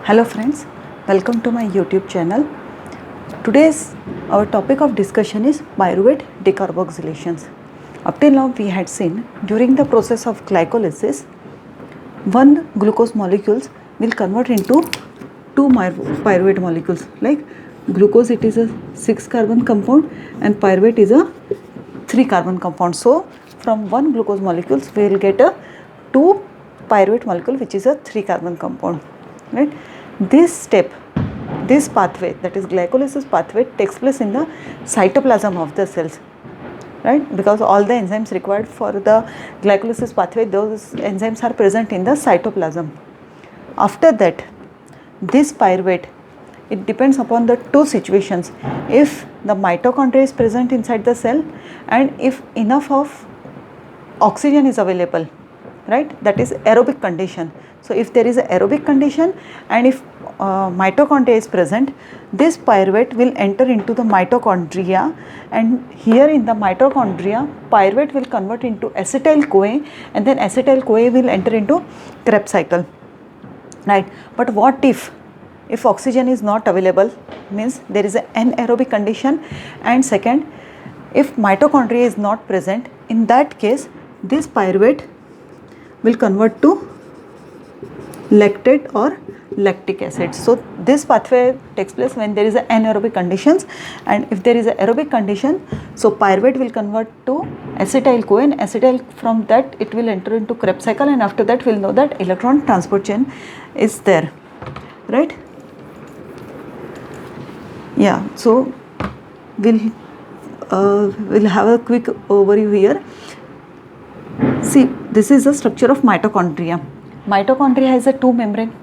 Hello friends, welcome to my YouTube channel. Today's our topic of discussion is pyruvate decarboxylations. Up till now we had seen during the process of glycolysis, one glucose molecules will convert into two pyruvate molecules. Like glucose, it is a 6 carbon compound and pyruvate is a 3 carbon compound. So from one glucose molecules we will get a 2 pyruvate molecule which is a 3 carbon compound, right? This step, this pathway, that is glycolysis pathway, takes place in the cytoplasm of the cells, right? Because all the enzymes required for the glycolysis pathway, those enzymes are present in the cytoplasm. After that, this pyruvate, it depends upon the two situations. If the mitochondria is present inside the cell and if enough of oxygen is available, right? That is aerobic condition. So if there is an aerobic condition and if mitochondria is present, this pyruvate will enter into the mitochondria, and here in the mitochondria, pyruvate will convert into acetyl-CoA, and then acetyl-CoA will enter into Krebs cycle, right? But what if oxygen is not available, means there is an anaerobic condition, and second, if mitochondria is not present, in that case this pyruvate will convert to lactate or lactic acid. So this pathway takes place when there is an anaerobic conditions, and if there is an aerobic condition, so pyruvate will convert to acetyl-CoA, and acetyl, from that it will enter into Krebs cycle, and after that we will know that electron transport chain is there, right? Yeah, so we'll have a quick overview here. See, this is the structure of mitochondria. Mitochondria has a two membrane.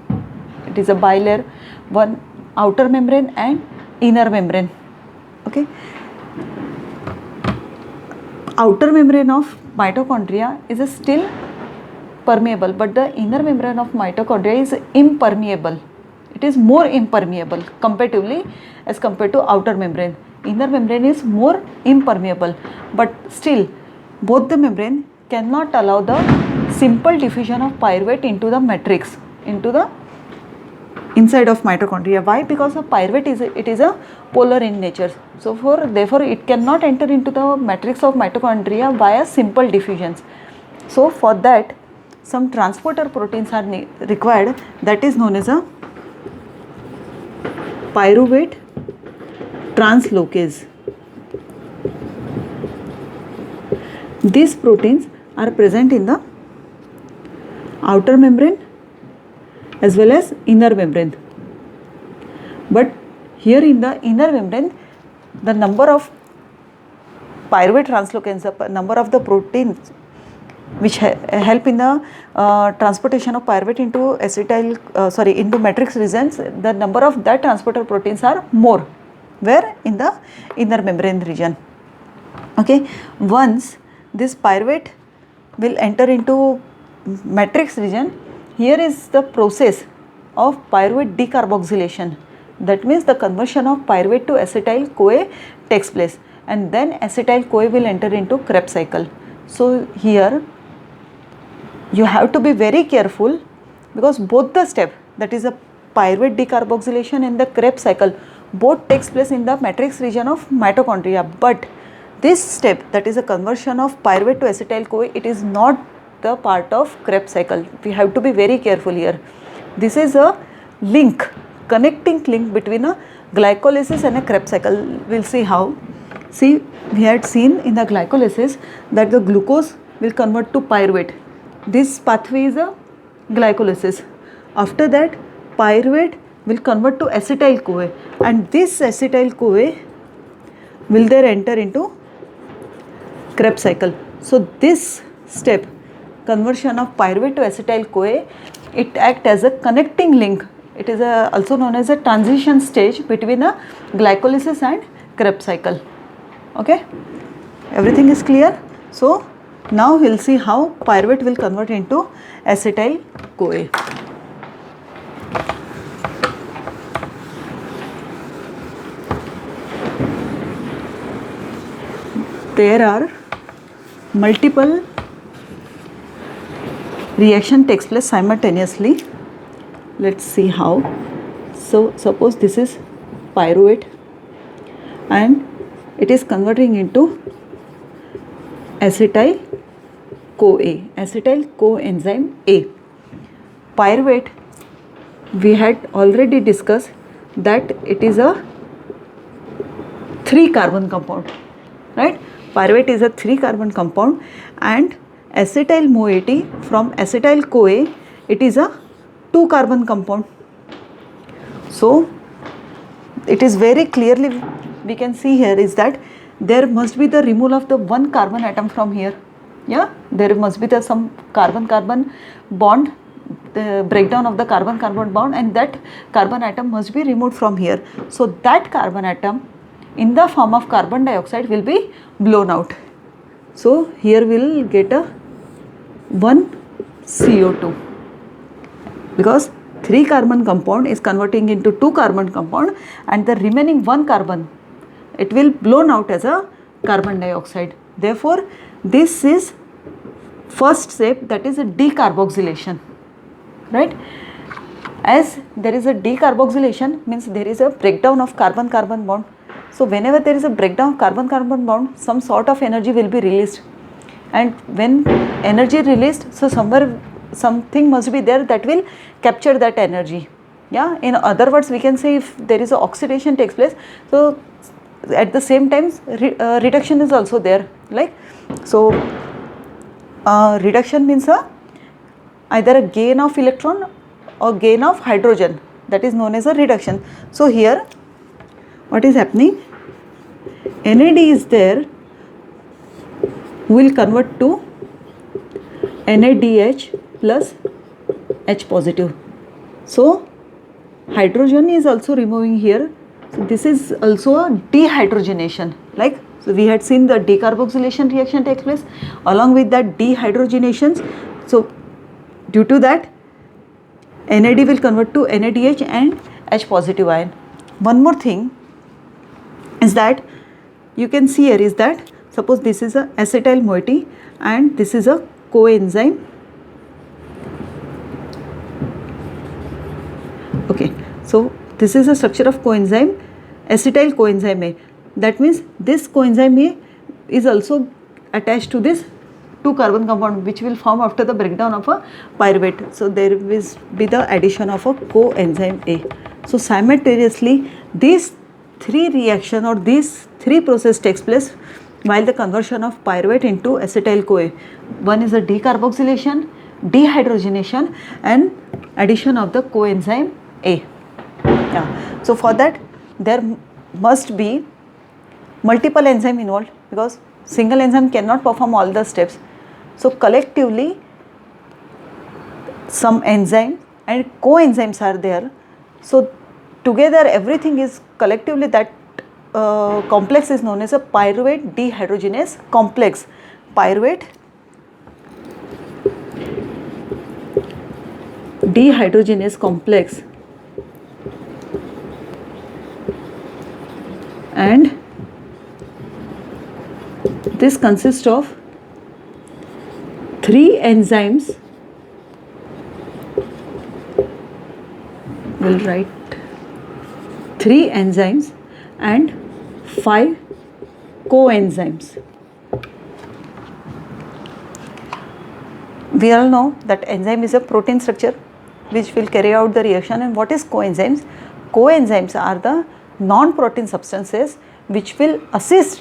It is a bilayer, one outer membrane and inner membrane. Okay. Outer membrane of mitochondria is still permeable, but the inner membrane of mitochondria is impermeable. It is more impermeable comparatively as compared to outer membrane. Inner membrane is more impermeable, but still both the membrane cannot allow the simple diffusion of pyruvate into the matrix, into the inside of mitochondria. Why? Because the pyruvate is a polar in nature. So therefore it cannot enter into the matrix of mitochondria via simple diffusions. So for that some transporter proteins are required, that is known as a pyruvate translocase. These proteins are present in the outer membrane as well as inner membrane. But here in the inner membrane, the number of pyruvate translocases, the number of the proteins which help in the transportation of pyruvate into into matrix regions, the number of that transporter proteins are more, where in the inner membrane region. Okay, once this pyruvate will enter into matrix region, here is the process of pyruvate decarboxylation. That means the conversion of pyruvate to acetyl-CoA takes place, and then acetyl-CoA will enter into Krebs cycle. So here you have to be very careful, because both the step, that is a pyruvate decarboxylation and the Krebs cycle, both takes place in the matrix region of mitochondria, but this step, that is a conversion of pyruvate to acetyl-CoA, it is not the part of Krebs cycle. We have to be very careful here. This is a link, connecting link between a glycolysis and a Krebs cycle. We'll see how. See, we had seen in the glycolysis that the glucose will convert to pyruvate. This pathway is a glycolysis. After that, pyruvate will convert to acetyl-CoA, and this acetyl-CoA will there enter into Krebs cycle. So this step, conversion of pyruvate to acetyl-CoA, it acts as a connecting link. It is also known as a transition stage between a glycolysis and Krebs cycle. Okay, everything is clear. So now we'll see how pyruvate will convert into acetyl-CoA. There are multiple reaction takes place simultaneously. let's see how. So suppose this is pyruvate and it is converting into acetyl CoA, acetyl coenzyme A. Pyruvate, we had already discussed that it is a 3 carbon compound, right? Pyruvate is a 3 carbon compound, and acetyl moiety from acetyl CoA, it is a 2 carbon compound. So it is very clearly we can see here is that there must be the removal of the 1 carbon atom from here. Yeah, there must be the some carbon-carbon bond, the breakdown of the carbon-carbon bond, and that carbon atom must be removed from here. So that carbon atom in the form of carbon dioxide will be blown out. So here we will get a 1 CO2 because 3 carbon compound is converting into 2 carbon compound, and the remaining 1 carbon, it will blown out as a carbon dioxide. Therefore, this is first step, that is a decarboxylation, right? As there is a decarboxylation means there is a breakdown of carbon-carbon bond. So whenever there is a breakdown of carbon-carbon bond, some sort of energy will be released, and when energy released, so somewhere something must be there that will capture that energy. Yeah, in other words, we can say if there is a oxidation takes place, so at the same time reduction is also there, like so reduction means either a gain of electron or gain of hydrogen, that is known as a reduction. So here what is happening, NAD is there, will convert to NADH plus H positive. So hydrogen is also removing here. So this is also a dehydrogenation, like so we had seen the decarboxylation reaction takes place, along with that dehydrogenations. So due to that NAD will convert to NADH and H positive ion. One more thing is that you can see here is that suppose this is a acetyl moiety and this is a coenzyme. Okay, so this is a structure of coenzyme, acetyl coenzyme A. That means this coenzyme A is also attached to this 2 carbon compound which will form after the breakdown of a pyruvate. So there will be the addition of a coenzyme A. So simultaneously these 3 reaction or these 3 process takes place while the conversion of pyruvate into acetyl CoA. One is a decarboxylation, dehydrogenation, and addition of the coenzyme A. Yeah. So for that there must be multiple enzyme involved because single enzyme cannot perform all the steps. So collectively some enzyme and coenzymes are there. So together everything is collectively that complex is known as a pyruvate dehydrogenase complex. Pyruvate dehydrogenase complex, and this consists of 3 enzymes. We'll write 3 enzymes and 5 coenzymes. We all know that enzyme is a protein structure which will carry out the reaction. And what is coenzymes? Coenzymes are the non-protein substances which will assist,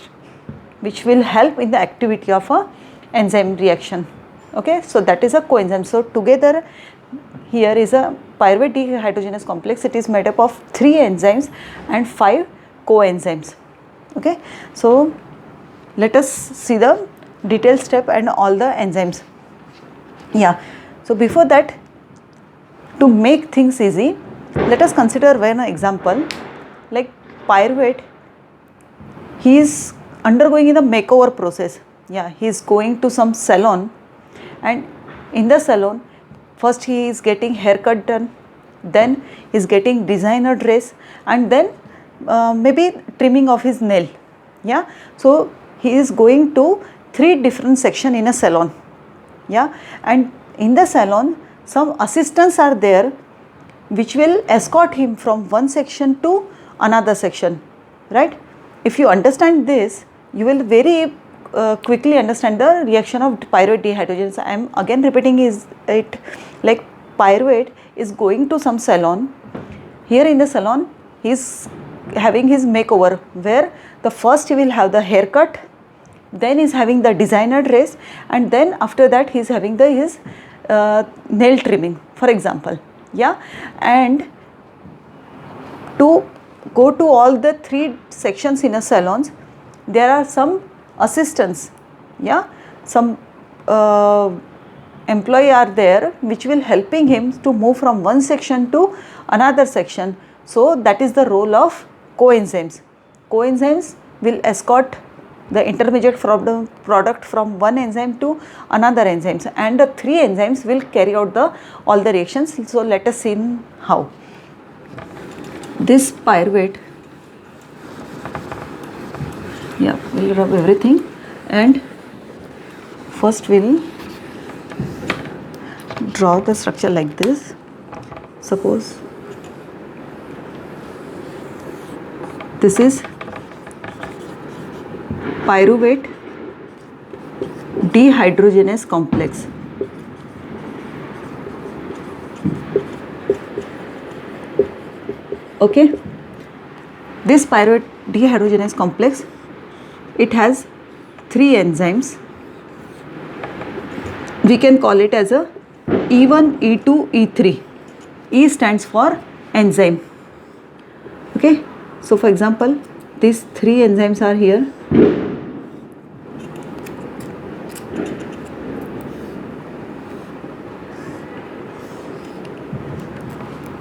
which will help in the activity of a enzyme reaction. Okay, so that is a coenzyme. So together here is a pyruvate dehydrogenase complex. It is made up of 3 enzymes and 5 coenzymes. Okay, so let us see the detailed step and all the enzymes. Yeah, so before that, to make things easy, let us consider one example like pyruvate. He is undergoing in the makeover process. Yeah, he is going to some salon, and in the salon first he is getting haircut done, then he is getting designer dress, and then maybe trimming of his nail. Yeah, so he is going to 3 different section in a salon. Yeah, and in the salon some assistants are there which will escort him from one section to another section, right? If you understand this, you will very quickly understand the reaction of pyruvate dehydrogenase. I am again repeating it like pyruvate is going to some salon. Here in the salon, he is having his makeover, where the first he will have the haircut, then is having the designer dress, and then after that he is having his nail trimming, for example. Yeah, and to go to all the 3 sections in a salons, there are some assistants. Yeah, some employee are there which will helping him to move from one section to another section. So that is the role of coenzymes. Coenzymes will escort the intermediate product from one enzyme to another enzymes, and the 3 enzymes will carry out all the reactions. So let us see how. This pyruvate, yeah, we'll rub everything, and first we'll draw the structure like this. Suppose this is pyruvate dehydrogenase complex. Okay, this pyruvate dehydrogenase complex, it has 3 enzymes. We can call it as a E1, E2, E3. E stands for enzyme. Okay, so for example, these 3 enzymes are here.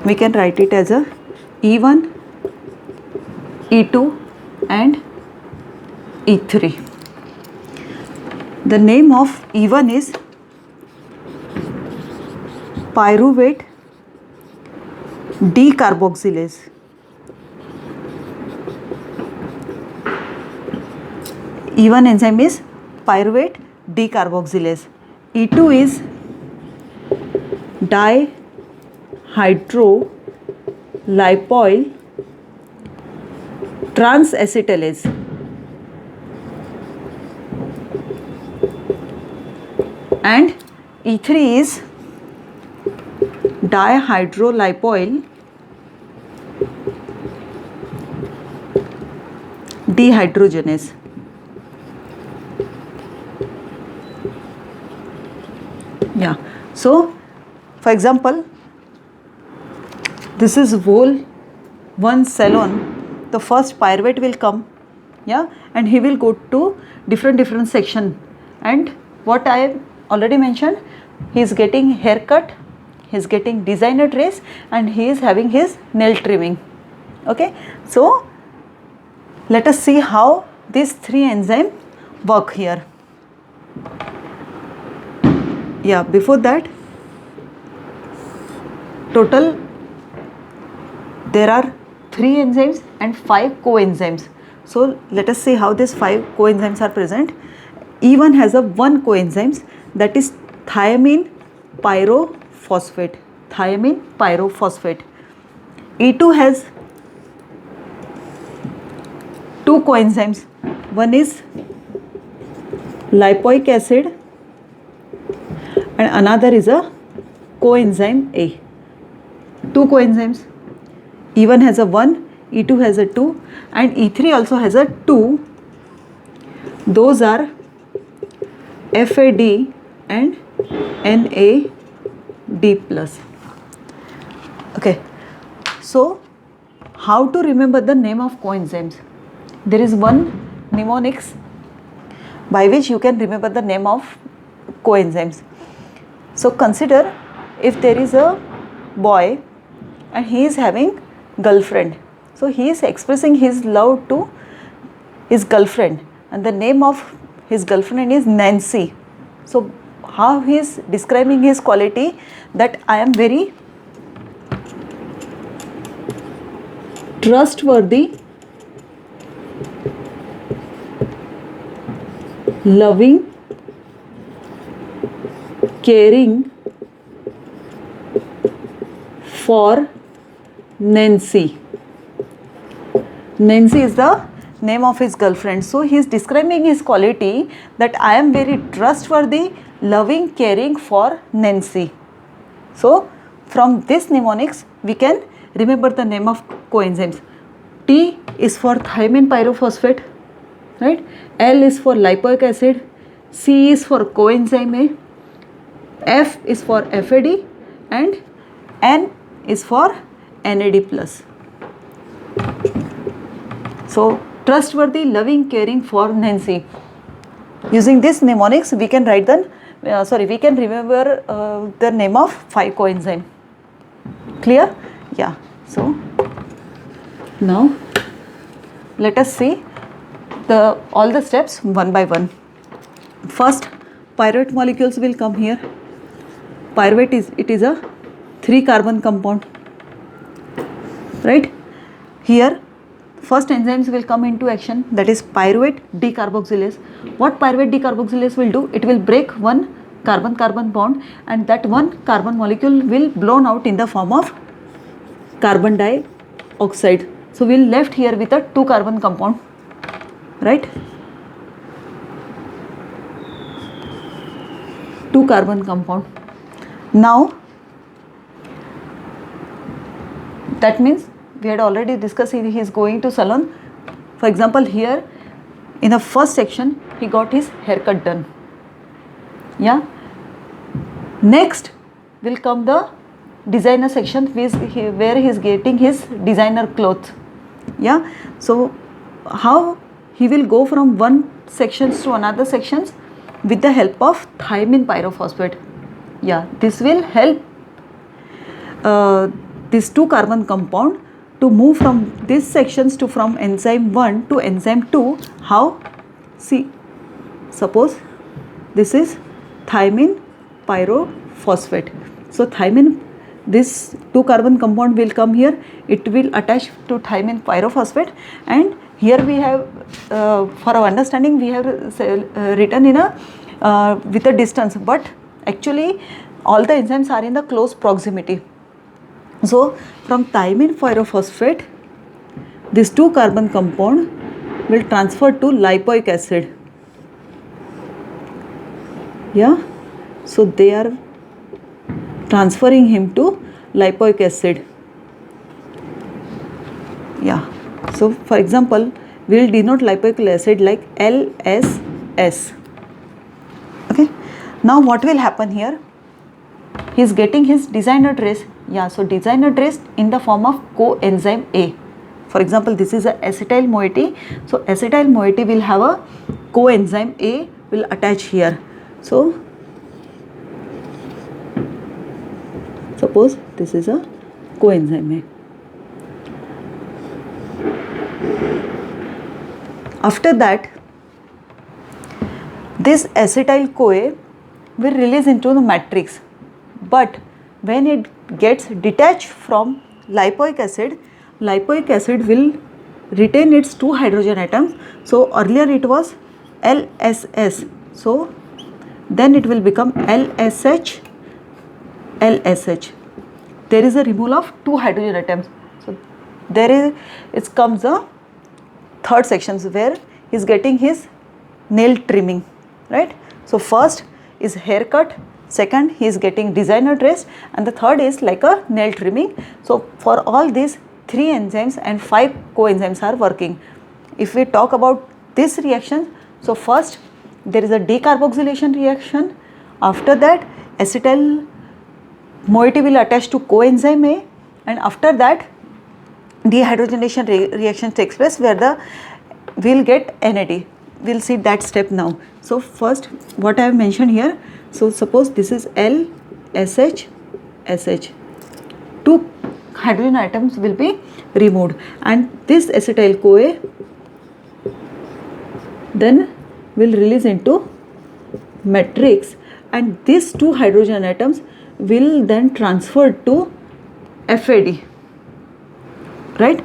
We can write it as a E1, E2 and E3. The name of E1 is pyruvate decarboxylase. E1 enzyme is pyruvate decarboxylase. E2 is dihydrolipoyl transacetylase. And E3 is dihydrolipoyl dehydrogenase. Yeah, so for example, this is whole one salon. The first pyruvate will come, yeah, and he will go to different section, and what I have already mentioned, he is getting haircut, he is getting designer dress, and he is having his nail trimming. Okay, so let us see how these 3 enzymes work here. Yeah, before that, total there are 3 enzymes and 5 coenzymes. So let us see how these 5 coenzymes are present. E1 has a 1 coenzymes, that is thiamine pyrophosphate. Thiamine pyrophosphate. E2 has 2 coenzymes. One is lipoic acid and another is a coenzyme A. 2 coenzymes. E1 has a 1, E2 has a 2, and E3 also has a 2. Those are FAD and NAD+. Okay, so how to remember the name of coenzymes? There is one mnemonics by which you can remember the name of coenzymes. So consider, if there is a boy and he is having girlfriend, so he is expressing his love to his girlfriend, and the name of his girlfriend is Nancy. So how he is describing his quality, that I am very trustworthy, loving, caring, for Nancy. Nancy is the name of his girlfriend. So he is describing his quality that I am very trustworthy, loving, caring for Nancy. So from this mnemonics we can remember the name of coenzymes. T is for thymine pyrophosphate, right? L is for lipoic acid. C is for coenzyme A. F is for FAD and N is for NAD plus. So trustworthy, loving, caring for Nancy. Using this mnemonics we can write we can remember the name of 5 coenzyme. Clear? Yeah. So now let us see all the steps one by one. First, pyruvate molecules will come here. Pyruvate is a 3 carbon compound, right? Here first enzymes will come into action, that is pyruvate decarboxylase. What pyruvate decarboxylase will do? It will break one carbon-carbon bond and that one carbon molecule will blown out in the form of carbon dioxide. So we will left here with a 2 carbon compound, right? 2 carbon compound. Now that means we had already discussed he is going to salon. For example, here in the first section he got his haircut done. Yeah. Next will come the designer section where he is getting his designer clothes. Yeah. So how he will go from one sections to another sections with the help of thymine pyrophosphate. Yeah. This will help this 2 carbon compound to move from these sections to from enzyme 1 to enzyme 2. How? See, suppose this is thymine pyrophosphate. So thymine, this 2 carbon compound will come here, it will attach to thymine pyrophosphate, and here we have for our understanding we have written in a with a distance, but actually all the enzymes are in the close proximity. So from thymine pyrophosphate this 2 carbon compound will transfer to lipoic acid. Yeah. So they are transferring him to lipoic acid. Yeah. So for example we will denote lipoic acid like LSS. Okay. Now what will happen here? He is getting his designer trace. Yeah, so designer trace in the form of coenzyme A. For example, this is a acetyl moiety. So acetyl moiety will have a coenzyme A will attach here. So suppose this is a coenzyme A. After that, this acetyl CoA will release into the matrix, but when it gets detached from lipoic acid will retain its 2 hydrogen atoms. So earlier it was LSS, so then it will become LSH. There is a removal of 2 hydrogen atoms. So it comes the third sections where he is getting his nail trimming, right? So first is haircut, second he is getting designer dress, and the third is like a nail trimming. So for all these 3 enzymes and 5 coenzymes are working. If we talk about this reaction, so first there is a decarboxylation reaction. After that acetyl moiety will attach to coenzyme A, and after that dehydrogenation reaction takes place where we will get NAD. We will see that step now. So first what I have mentioned here, so suppose this is LSH, 2 hydrogen atoms will be removed, and this acetyl CoA then will release into matrix, and these 2 hydrogen atoms will then transfer to FAD, right?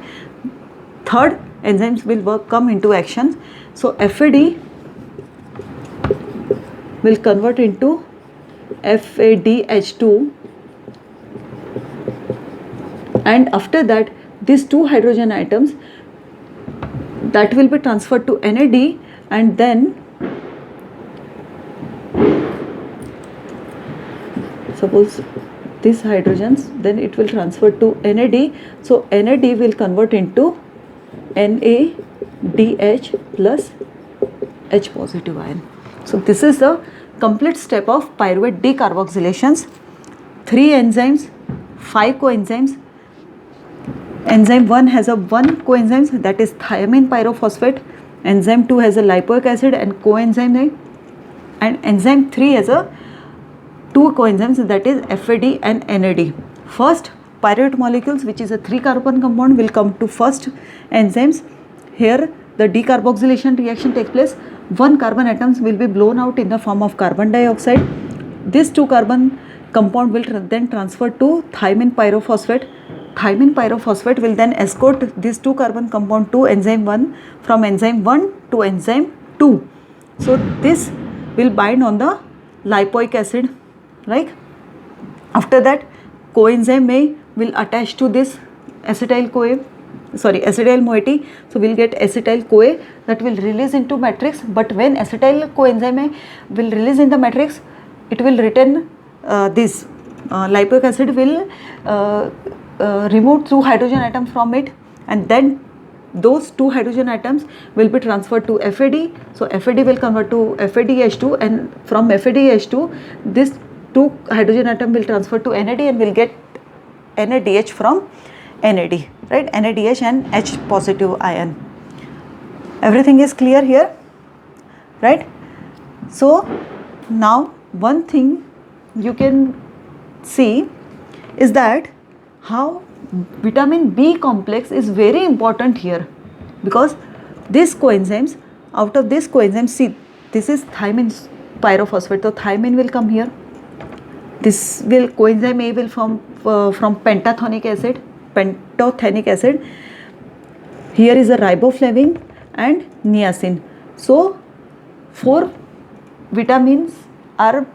Third enzymes will come into action. So FAD will convert into FADH2 and after that these two hydrogen atoms that will be transferred to NAD, and then suppose these hydrogens, then it will transfer to NAD, so NAD will convert into NADH plus H positive ion. So this is the complete step of pyruvate decarboxylations. 3 enzymes, 5 coenzymes. Enzyme 1 has a 1 coenzyme, that is thiamine pyrophosphate. Enzyme 2 has a lipoic acid and coenzyme 9, and enzyme 3 has a 2 coenzymes, that is FAD and NAD. First pyruvate molecules, which is a 3 carbon compound, will come to first enzymes. Here the decarboxylation reaction takes place. 1 carbon atoms will be blown out in the form of carbon dioxide. This 2 carbon compound will then transfer to thiamine pyrophosphate. Thiamine pyrophosphate will then escort this 2 carbon compound to enzyme 1, from enzyme 1 to enzyme 2. So this will bind on the lipoic acid, right? After that coenzyme A will attach to this acetyl moiety, so we will get acetyl CoA that will release into matrix. But when acetyl coenzyme A will release in the matrix, it will return this lipoic acid will remove 2 hydrogen atoms from it, and then those 2 hydrogen atoms will be transferred to FAD. So FAD will convert to FADH2, and from FADH2 this 2 hydrogen atom will transfer to NAD, and will get NADH from NAD, right? NADH and H positive ion. Everything is clear here, right? So now one thing you can see is that how vitamin B complex is very important here, because these coenzymes, out of this coenzyme, see this is thiamine pyrophosphate, so thiamine will come here. This will coenzyme A will form from pentothenic acid. Here is a riboflavin and niacin. So 4 vitamins are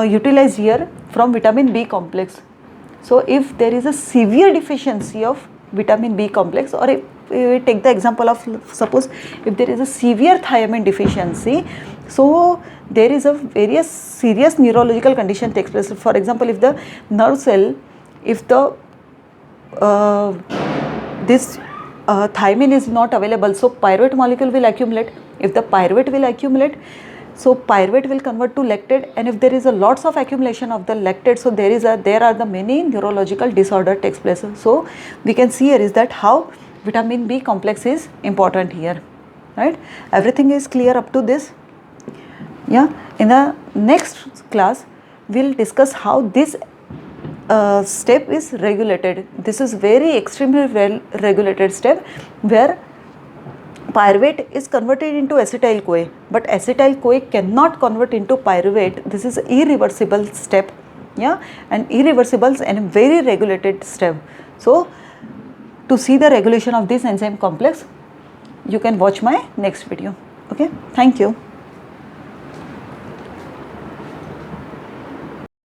utilized here from vitamin B complex. So if there is a severe deficiency of vitamin B complex, or if we take the example of, suppose if there is a severe thiamine deficiency, so there is a very serious neurological condition takes place. For example, if the nerve cell, if the this thiamine is not available, so pyruvate molecule will accumulate. If the pyruvate will accumulate, so pyruvate will convert to lactate, and if there is a lots of accumulation of the lactate, so there are the many neurological disorder takes place. So we can see here is that how vitamin B complex is important here, right? Everything is clear up to this. Yeah, in the next class we will discuss how this step is regulated. This is very extremely well regulated step, where pyruvate is converted into acetyl CoA, but acetyl CoA cannot convert into pyruvate. This is irreversible step, yeah, and irreversible and very regulated step. So to see the regulation of this enzyme complex, you can watch my next video. Okay, thank you.